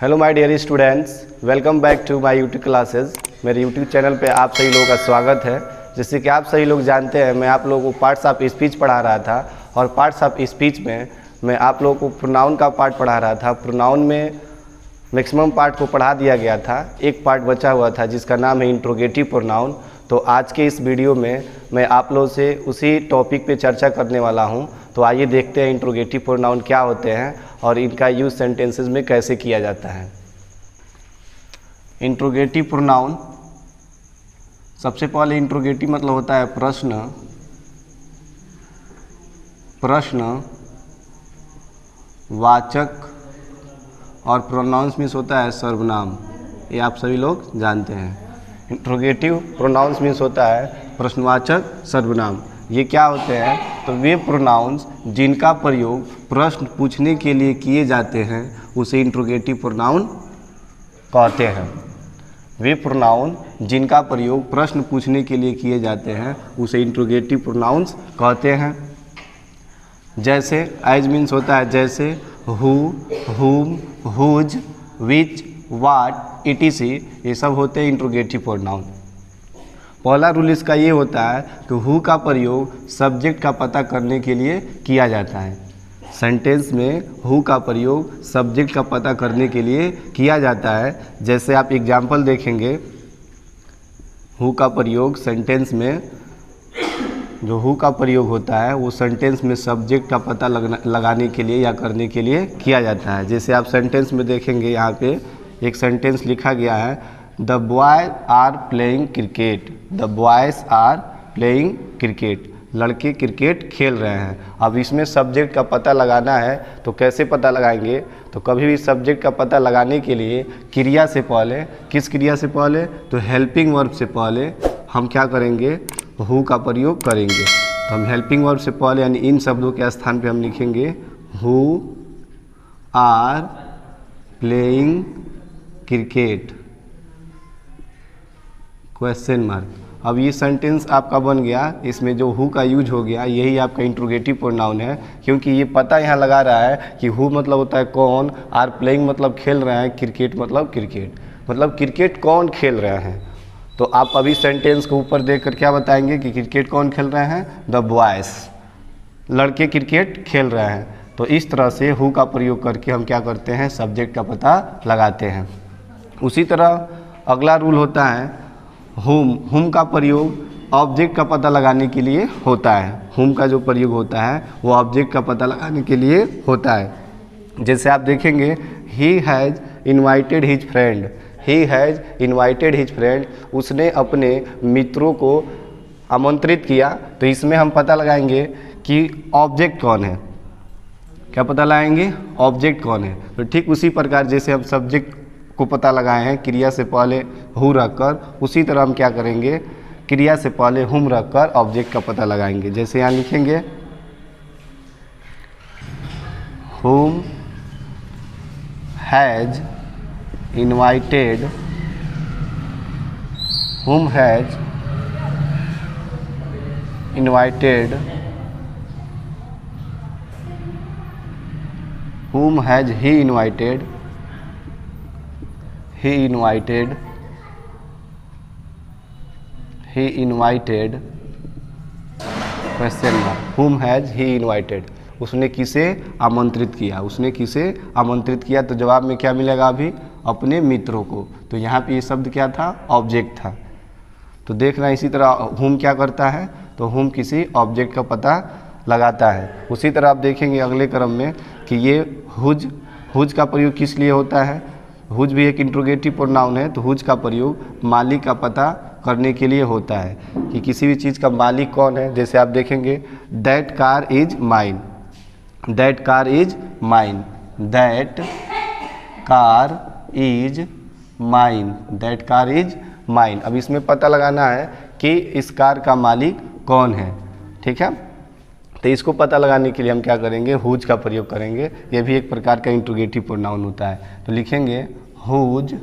Hello my dear students, welcome back to my YouTube classes. मेरे YouTube channel पे आप सभी लोगों का स्वागत है। जैसे कि आप सभी लोग जानते हैं, मैं आप लोगों को पार्ट्स ऑफ स्पीच पढ़ा रहा था और पार्ट्स ऑफ स्पीच में मैं आप लोगों को प्रोनाउन का पार्ट पढ़ा रहा था। प्रोनाउन में मैक्सिमम पार्ट को पढ़ा दिया गया था, एक पार्ट बचा हुआ था जिसका नाम है इंट्रोगेटिव प्रोनाउन। तो आज के इस वीडियो में मैं आप लोगों से उसी टॉपिक पे चर्चा करने वाला हूं। तो आइए देखते हैं इंट्रोगेटिव प्रोनाउन क्या होते हैं और इनका यूज़ सेंटेंसेस में कैसे किया जाता है। इंट्रोगेटिव प्रोनाउन, सबसे पहले इंट्रोगेटिव मतलब होता है प्रश्न, वाचक, और प्रोनाउंस मीन्स होता है सर्वनाम। ये आप सभी लोग जानते हैं। इंट्रोगेटिव प्रोनाउंस मीन्स होता है प्रश्नवाचक सर्वनाम। ये क्या होते हैं? तो वे प्रोनाउंस जिनका प्रयोग प्रश्न पूछने के लिए किए जाते हैं उसे इंट्रोगेटिव प्रोनाउन कहते हैं। वे प्रोनाउन जिनका प्रयोग प्रश्न पूछने के लिए किए जाते हैं उसे इंट्रोगेटिव प्रोनाउंस कहते हैं। जैसे एज मीन्स होता है जैसे, हु, हुम, हुज, विच, वाट, etc, ये सब होते हैं इंट्रोगेटिव प्रोनाउन। पहला रूल इसका ये होता है कि हु का प्रयोग सब्जेक्ट का पता करने के लिए किया जाता है। सेंटेंस में हु का प्रयोग सब्जेक्ट का पता करने के लिए किया जाता है। जैसे आप एग्जाम्पल देखेंगे, हु का प्रयोग सेंटेंस में, जो हु का प्रयोग होता है वो सेंटेंस में सब्जेक्ट का पता लगाने के लिए या करने के लिए किया जाता है। जैसे आप सेंटेंस में देखेंगे, यहाँ पे एक सेंटेंस लिखा गया है, the boys are playing cricket. The boys are playing cricket, लड़के क्रिकेट खेल रहे हैं। अब इसमें सब्जेक्ट का पता लगाना है तो कैसे पता लगाएंगे? तो कभी भी सब्जेक्ट का पता लगाने के लिए क्रिया से पहले, किस क्रिया से पहले? तो हेल्पिंग वर्ब से पहले हम क्या करेंगे? हु का प्रयोग करेंगे। तो हम हेल्पिंग वर्ब से पहले यानी इन शब्दों के स्थान पे हम लिखेंगे who are playing cricket, question mark. अब ये सेंटेंस आपका बन गया, इसमें जो हु का यूज हो गया, यही आपका इंट्रोगेटिव प्रोनाउन है। क्योंकि ये पता यहाँ लगा रहा है कि हु मतलब होता है कौन, आर प्लेइंग मतलब खेल रहे हैं, क्रिकेट मतलब क्रिकेट, मतलब क्रिकेट कौन खेल रहे हैं। तो आप अभी सेंटेंस को ऊपर देखकर क्या बताएंगे कि क्रिकेट कौन खेल रहे हैं? द बॉयज, लड़के क्रिकेट खेल रहे हैं। तो इस तरह से हु का प्रयोग करके हम क्या करते हैं? सब्जेक्ट का पता लगाते हैं। उसी तरह अगला रूल होता है हुम। हुम का प्रयोग ऑब्जेक्ट का पता लगाने के लिए होता है। हुम का जो प्रयोग होता है वो ऑब्जेक्ट का पता लगाने के लिए होता है। जैसे आप देखेंगे, he has invited his friend. He has invited his friend, उसने अपने मित्रों को आमंत्रित किया। तो इसमें हम पता लगाएंगे कि ऑब्जेक्ट कौन है। क्या पता लगाएंगे? ऑब्जेक्ट कौन है। तो ठीक उसी प्रकार जैसे हम सब्जेक्ट को पता लगाए हैं क्रिया से पहले हु रखकर, उसी तरह हम क्या करेंगे? क्रिया से पहले हुम रखकर ऑब्जेक्ट का पता लगाएंगे। जैसे यहाँ लिखेंगे हुम हैज़ इन्वाइटेड, हुम has invited, whom has he invited, he invited, he invited, question mark, whom has he invited, उसने किसे आमंत्रित किया, उसने किसे आमंत्रित किया। तो जवाब में क्या मिलेगा? अभी अपने मित्रों को। तो यहाँ पे ये शब्द क्या था? ऑब्जेक्ट था। तो देखना इसी तरह whom क्या करता है? तो whom किसी ऑब्जेक्ट का पता लगाता है। उसी तरह आप देखेंगे अगले क्रम में कि ये हुज, हुज का प्रयोग किस लिए होता है? हुज भी एक इंट्रोगेटिव प्रोनाउन है। तो हुज का प्रयोग मालिक का पता करने के लिए होता है कि किसी भी चीज़ का मालिक कौन है। जैसे आप देखेंगे, that car is mine, that car is mine, that car is mine, that car is mine. अब इसमें पता लगाना है कि इस कार का मालिक कौन है। ठीक है, तो इसको पता लगाने के लिए हम क्या करेंगे? हुज का प्रयोग करेंगे। ये भी एक प्रकार का इंट्रोगेटिव प्रोनाउन होता है। तो लिखेंगे whose,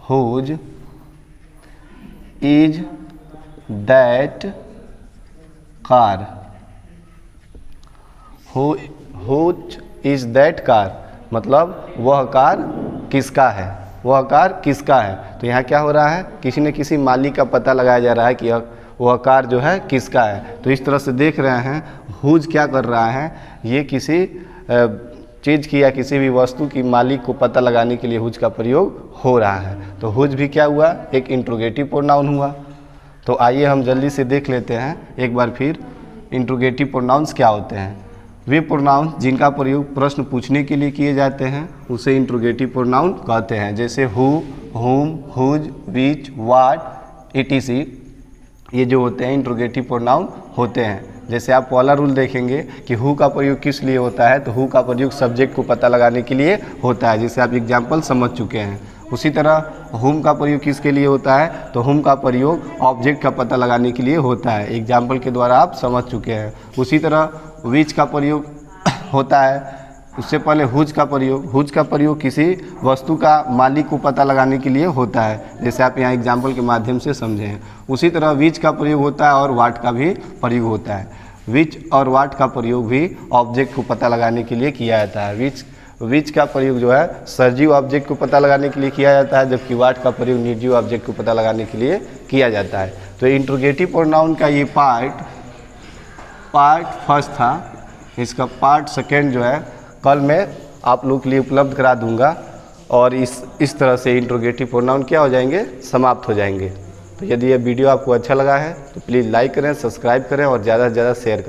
whose is that car, whose is that car, मतलब वह कार किसका है, वह कार किसका है। तो यहाँ क्या हो रहा है, किसी न किसी मालिक का पता लगाया जा रहा है कि वह कार जो है किसका है। तो इस तरह से देख रहे हैं हुज क्या कर रहा है, ये किसी चीज़ की या किसी भी वस्तु की मालिक को पता लगाने के लिए हुज का प्रयोग हो रहा है। तो हुज भी क्या हुआ, एक इंट्रोगेटिव प्रोनाउन हुआ। तो आइए हम जल्दी से देख लेते हैं एक बार फिर इंट्रोगेटिव प्रोनाउंस क्या होते हैं। वे प्रोनाउन जिनका प्रयोग प्रश्न पूछने के लिए किए जाते हैं उसे इंट्रोगेटिव प्रोनाउन कहते हैं। जैसे हु, हुम, हुज, विच, वाट, etc ये जो होते हैं इंट्रोगेटिव प्रोनाउन होते हैं। जैसे आप पहला रूल देखेंगे कि हु का प्रयोग किस लिए होता है, तो हु का प्रयोग सब्जेक्ट को पता लगाने के लिए होता है, जिसे आप एग्जाम्पल समझ चुके हैं। उसी तरह हुम का प्रयोग किसके लिए होता है, तो हुम का प्रयोग ऑब्जेक्ट का पता लगाने के लिए होता है, एग्जाम्पल के द्वारा आप समझ चुके हैं। उसी तरह विच का प्रयोग होता है, उससे पहले हुज का प्रयोग किसी वस्तु का मालिक को पता लगाने के लिए होता है, जैसे आप यहाँ एग्जाम्पल के माध्यम से समझे हैं। उसी तरह विच का प्रयोग होता है और वाट का भी प्रयोग होता है। विच और वाट का प्रयोग भी ऑब्जेक्ट को पता लगाने के लिए किया जाता है। विच का प्रयोग जो है सजीव ऑब्जेक्ट को पता लगाने के लिए किया जाता है, जबकि वाट का प्रयोग निर्जीव ऑब्जेक्ट को पता लगाने के लिए किया जाता है। तो इंट्रोगेटिव प्रोनाउन का ये पार्ट फर्स्ट था, इसका पार्ट सेकेंड जो है कल मैं आप लोग के लिए उपलब्ध करा दूंगा, और इस तरह से इंट्रोगेटिव प्रोनाउन क्या हो जाएंगे, समाप्त हो जाएंगे। तो यदि यह वीडियो आपको अच्छा लगा है तो प्लीज़ लाइक करें, सब्सक्राइब करें और ज़्यादा से ज़्यादा शेयर करें।